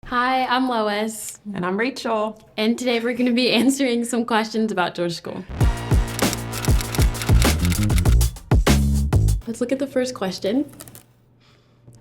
Hi, I'm Lois, And I'm Rachel. and today we're going to be answering some questions about George School. Let's look at the first question.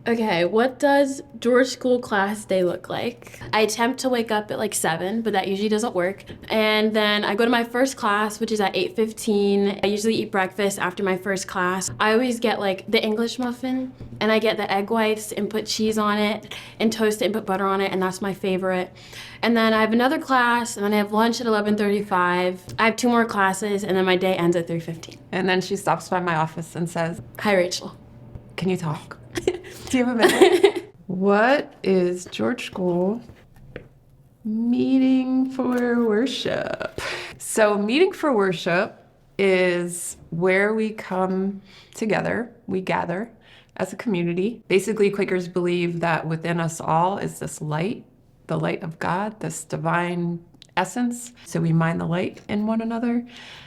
Okay, what does George School class day look like? I attempt to wake up at like 7, but that usually doesn't work. And then I go to my first class, which is at 8:15. I usually eat breakfast after my first class. I always get like the English muffin, and I get the egg whites and put cheese on it, and toast it and put butter on it, and that's my favorite. And then I have another class, and then I have lunch at 11:35. I have 2 more classes, and then my day ends at 3:15. And then she stops by my office and says, Hi, Rachel. "Can you talk? Do you have a minute?" What is George School meeting for worship? So meeting for worship is where we come together, we gather as a community. Basically, Quakers believe that within us all is this light, the light of God, this divine essence. So we mine the light in one another.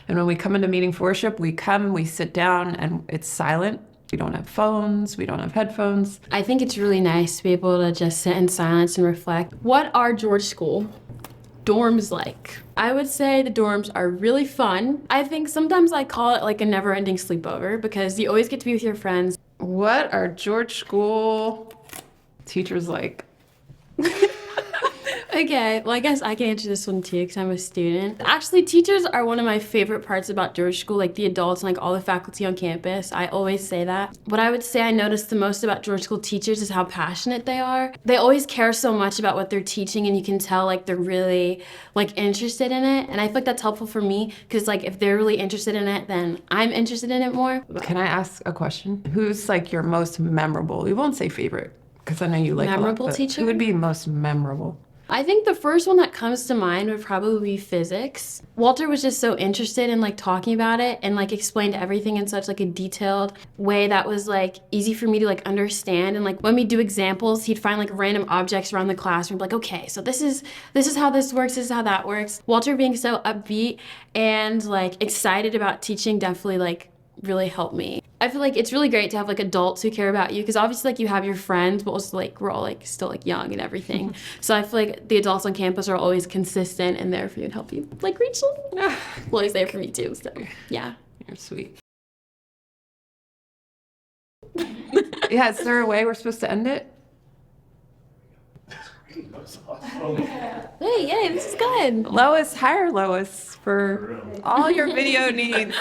And when we come into meeting for worship, we come, we sit down, and it's silent. We don't have phones, we don't have headphones. I think it's really nice to be able to just sit in silence and reflect. What are George School dorms like? I would say the dorms are really fun. I think sometimes I call it like a never-ending sleepover because you always get to be with your friends. What are George School teachers like? Okay, well, I guess I can answer this one too because I'm a student. Actually, teachers are one of my favorite parts about George School, like the adults and like all the faculty on campus. I always say that. What I would say I noticed the most about George School teachers is how passionate they are. They always care so much about what they're teaching, and you can tell like they're really like interested in it. And I feel like that's helpful for me because like if they're really interested in it, then I'm interested in it more. Can I ask a question? Who's like your most memorable? We won't say favorite because I know you like Memorable a lot, but teacher? who would be most memorable? I think the first one that comes to mind would probably be physics. Walter was just so interested in like talking about it and like explained everything in such like a detailed way that was like easy for me to like understand. And like when we do examples, he'd find like random objects around the classroom, like, okay, so this is how this works, this is how that works. Walter being so upbeat and like excited about teaching definitely like really helped me. I feel like it's really great to have like adults who care about you because obviously like you have your friends, but also like we're all like still like young and everything. So I feel like the adults on campus are always consistent and there for you and help you. Like Rachel, Lois there for me too. So yeah. You're sweet. Yeah, is there a way we're supposed to end it? Hey, this is good. Lois, hire Lois for all your video needs.